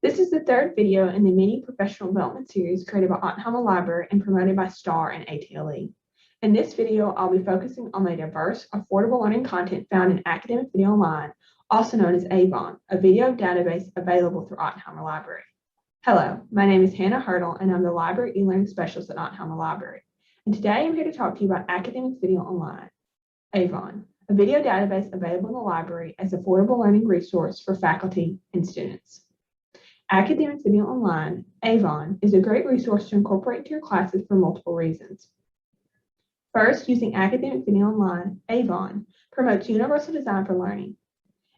This is the third video in the mini professional development series created by Ottenheimer Library and promoted by STAR and ATLE. In this video, I'll be focusing on the diverse, affordable learning content found in Academic Video Online, also known as AVON, a video database available through Ottenheimer Library. Hello, my name is Hannah Hurdle, and I'm the Library eLearning Specialist at Ottenheimer Library. And today I'm here to talk to you about Academic Video Online, AVON, a video database available in the library as an affordable learning resource for faculty and students. Academic Video Online, AVON, is a great resource to incorporate into your classes for multiple reasons. First, using Academic Video Online, AVON promotes universal design for learning,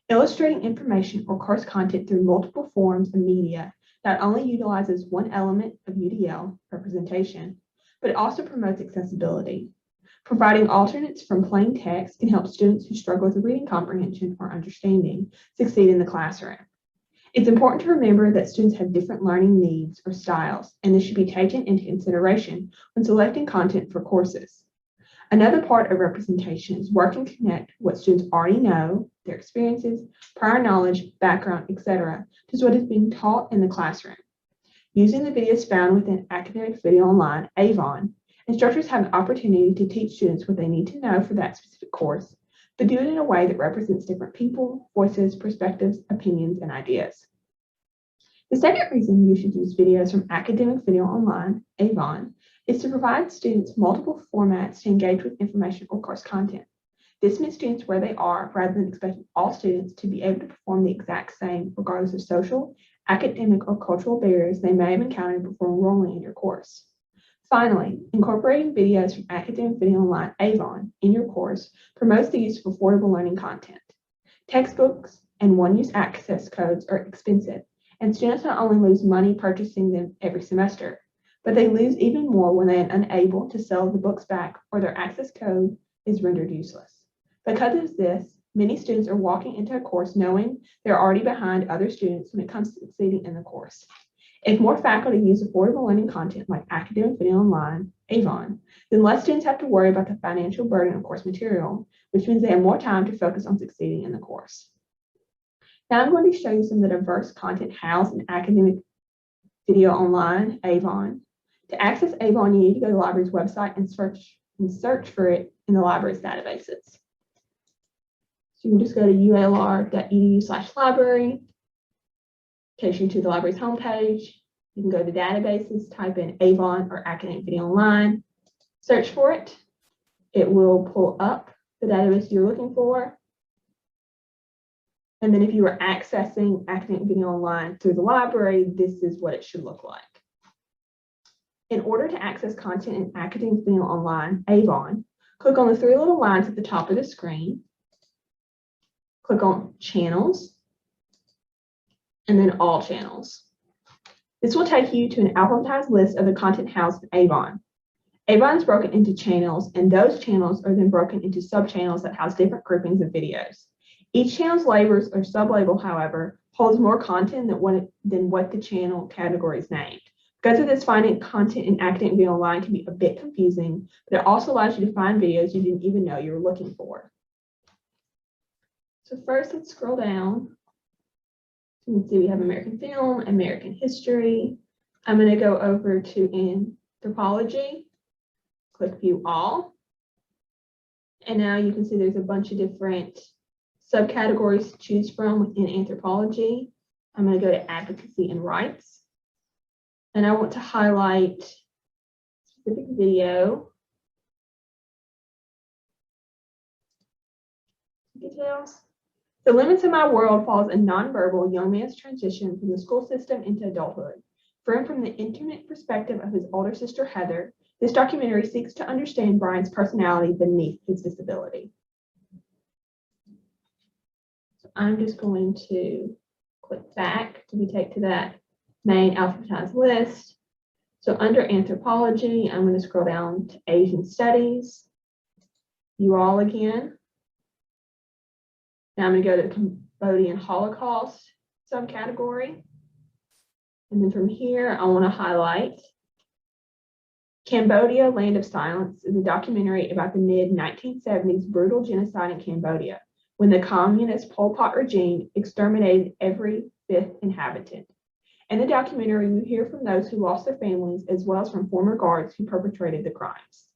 illustrating information or course content through multiple forms of media not only utilizes one element of UDL, representation, but it also promotes accessibility. Providing alternates from plain text can help students who struggle with reading comprehension or understanding succeed in the classroom. It's important to remember that students have different learning needs or styles, and this should be taken into consideration when selecting content for courses. Another part of representation is work and connect what students already know, their experiences, prior knowledge, background, etc., to what is being taught in the classroom. Using the videos found within Academic Video Online, AVON, instructors have an opportunity to teach students what they need to know for that specific course, but do it in a way that represents different people, voices, perspectives, opinions, and ideas. The second reason you should use videos from Academic Video Online, AVON, is to provide students multiple formats to engage with information or course content. This meets students where they are rather than expecting all students to be able to perform the exact same regardless of social, academic, or cultural barriers they may have encountered before enrolling in your course. Finally, incorporating videos from Academic Video Online, AVON, in your course promotes the use of affordable learning content. Textbooks and one-use access codes are expensive, and students not only lose money purchasing them every semester, but they lose even more when they are unable to sell the books back or their access code is rendered useless. Because of this, many students are walking into a course knowing they're already behind other students when it comes to succeeding in the course. If more faculty use affordable learning content like Academic Video Online, AVON, then less students have to worry about the financial burden of course material, which means they have more time to focus on succeeding in the course. Now I'm going to show you some of the diverse content housed in Academic Video Online, AVON. To access AVON, you need to go to the library's website and search for it in the library's databases. So you can just go to ulr.edu/library. Takes you to the library's homepage. You can go to databases, type in AVON or Academic Video Online, search for it. It will pull up the database you're looking for. And then if you are accessing Academic Video Online through the library, this is what it should look like. In order to access content in Academic Video Online, AVON, click on the three little lines at the top of the screen. Click on Channels, and then All Channels. This will take you to an alphabetized list of the content housed in AVON. AVON is broken into channels, and those channels are then broken into sub-channels that house different groupings of videos. Each channel's labels or sub-label, however, holds more content than what the channel category is named. Because of this, finding content in Academic Video Online can be a bit confusing, but it also allows you to find videos you didn't even know you were looking for. So first, let's scroll down. You can see we have American film, American history. I'm going to go over to anthropology, click View All. And now you can see there's a bunch of different subcategories to choose from within anthropology. I'm going to go to advocacy and rights. And I want to highlight a specific video details. The Limits of My World follows a nonverbal young man's transition from the school system into adulthood. From the intimate perspective of his older sister, Heather, this documentary seeks to understand Brian's personality beneath his disability. So I'm just going to click back to be taken to that main alphabetized list. So under anthropology, I'm going to scroll down to Asian studies. You all again. Now I'm going to go to the Cambodian Holocaust subcategory. And then from here, I want to highlight Cambodia, Land of Silence is a documentary about the mid-1970s brutal genocide in Cambodia, when the communist Pol Pot regime exterminated every fifth inhabitant. In the documentary, you hear from those who lost their families as well as from former guards who perpetrated the crimes.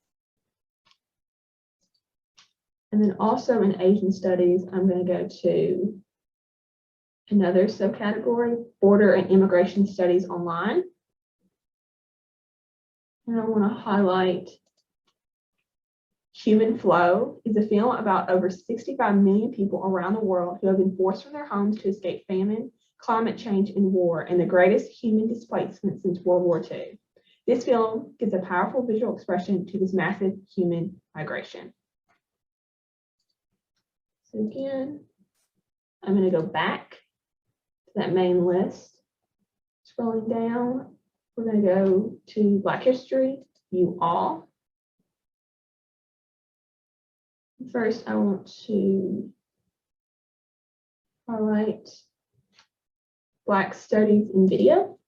And then also in Asian studies, I'm going to go to another subcategory, border and immigration studies online. And I want to highlight Human Flow is a film about over 65 million people around the world who have been forced from their homes to escape famine, climate change, and war, and the greatest human displacement since World War II. This film gives a powerful visual expression to this massive human migration. So again, I'm going to go back to that main list. Scrolling down, we're going to go to Black History, View All. First, I want to highlight Black Studies in Video,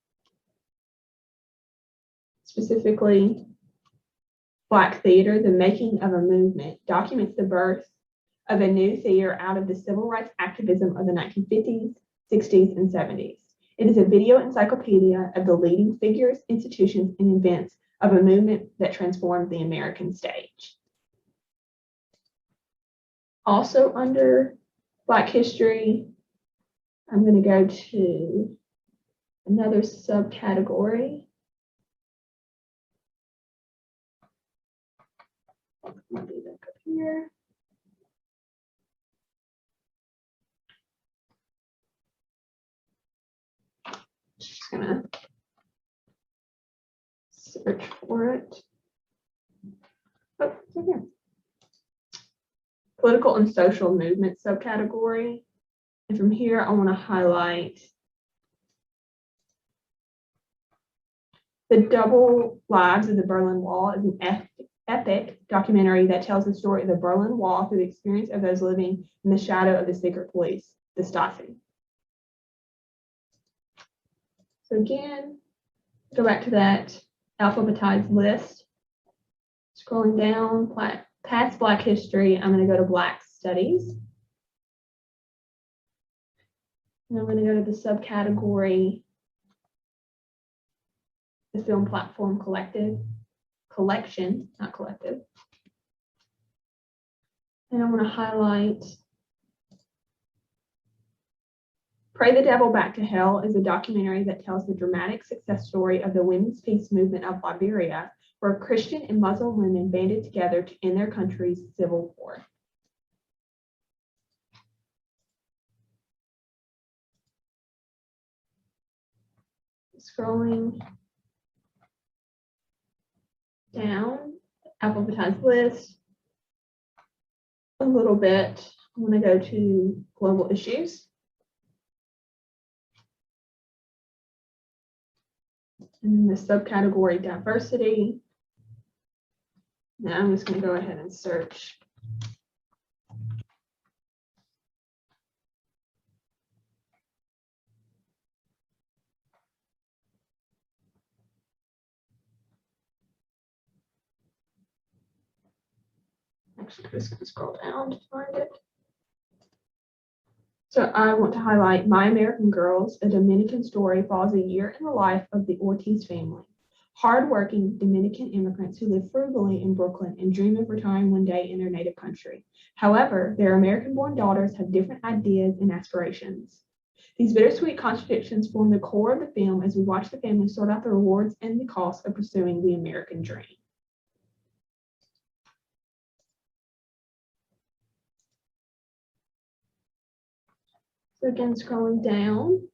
specifically Black Theater, the Making of a Movement, documents the birth of a new theater out of the civil rights activism of the 1950s, 60s, and 70s. It is a video encyclopedia of the leading figures, institutions, and events of a movement that transformed the American stage. Also under Black History, I'm going to go to another subcategory. Might be back up here. Just gonna search for it. Oh, it's in here. Political and social movement subcategory. And from here, I want to highlight The Double Lives of the Berlin Wall is an epic documentary that tells the story of the Berlin Wall through the experience of those living in the shadow of the secret police, the Stasi. So again, go back to that alphabetized list. Scrolling down, past Black History, I'm going to go to Black Studies. And I'm going to go to the subcategory, the Film Platform Collection, not collective. And I want to highlight Pray the Devil Back to Hell is a documentary that tells the dramatic success story of the women's peace movement of Liberia, where Christian and Muslim women banded together to end their country's civil war. Scrolling down, alphabetized list, a little bit. I want to go to global issues. And then the subcategory diversity. Now I'm just going to go ahead and search. Actually, I'm just going to scroll down to find it. So I want to highlight My American Girls, a Dominican story follows a year in the life of the Ortiz family. Hardworking Dominican immigrants who live frugally in Brooklyn and dream of retiring one day in their native country. However, their American-born daughters have different ideas and aspirations. These bittersweet contradictions form the core of the film as we watch the family sort out the rewards and the costs of pursuing the American dream. So again, scrolling down.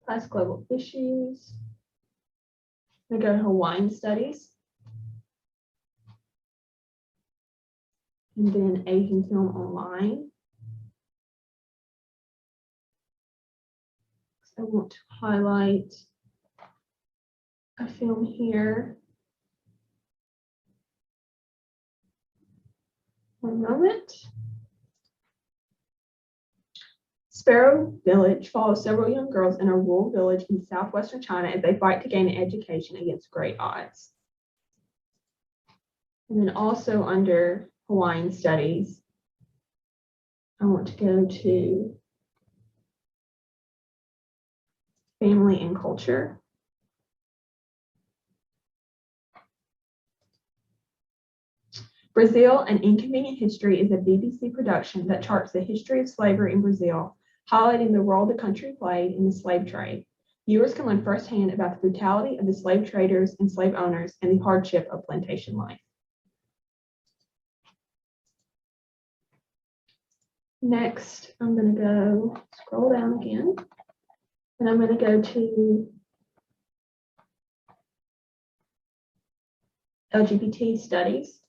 Past global issues. I go to Hawaiian studies. And then Asian film online. So I want to highlight a film here. One moment. Sparrow Village follows several young girls in a rural village in southwestern China as they fight to gain an education against great odds. And then also under Hawaiian studies, I want to go to family and culture. Brazil, An Inconvenient History is a BBC production that charts the history of slavery in Brazil, highlighting the role the country played in the slave trade. Viewers can learn firsthand about the brutality of the slave traders and slave owners and the hardship of plantation life. Next, I'm going to go scroll down again, and I'm going to go to LGBT Studies.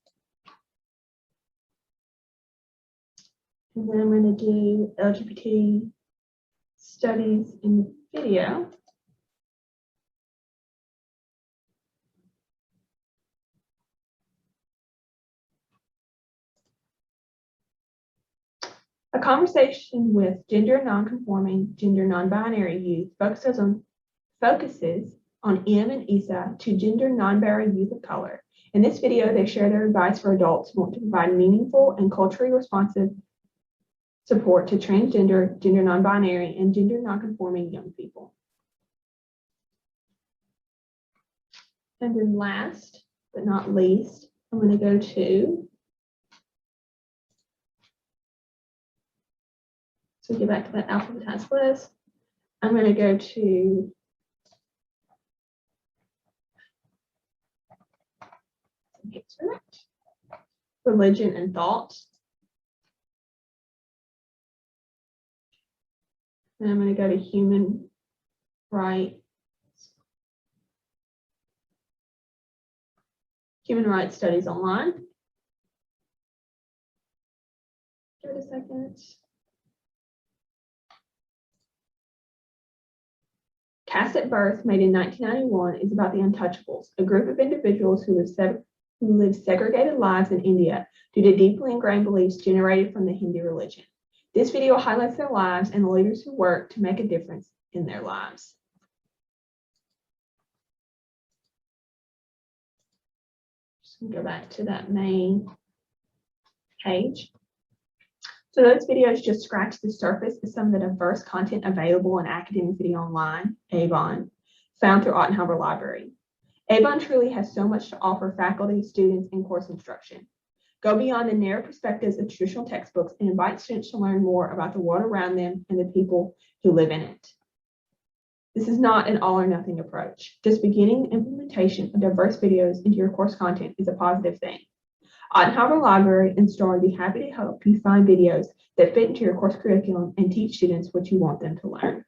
And then I'm going to do LGBT Studies in video. A conversation with gender nonconforming, gender non-binary youth focuses on M and Isa, two gender non-binary youth of color. In this video, they share their advice for adults who want to provide meaningful and culturally responsive support to transgender, gender non-binary, and gender nonconforming young people. And then last but not least, I'm going to go to, so get back to that alphabetized list. I'm going to go to religion and thought. And I'm going to go to human rights studies online. Give it a second. Cast at Birth, made in 1991, is about the Untouchables, a group of individuals who live segregated lives in India due to deeply ingrained beliefs generated from the Hindu religion. This video highlights their lives and the leaders who work to make a difference in their lives. Just gonna go back to that main page. So those videos just scratch the surface of some of the diverse content available in Academic Video Online, Avon, found through Ottenheimer Library. Avon truly has so much to offer faculty, students, and course instruction. Go beyond the narrow perspectives of traditional textbooks and invite students to learn more about the world around them and the people who live in it. This is not an all or nothing approach. Just beginning implementation of diverse videos into your course content is a positive thing. Ottenheimer Library and Store would be happy to help you find videos that fit into your course curriculum and teach students what you want them to learn.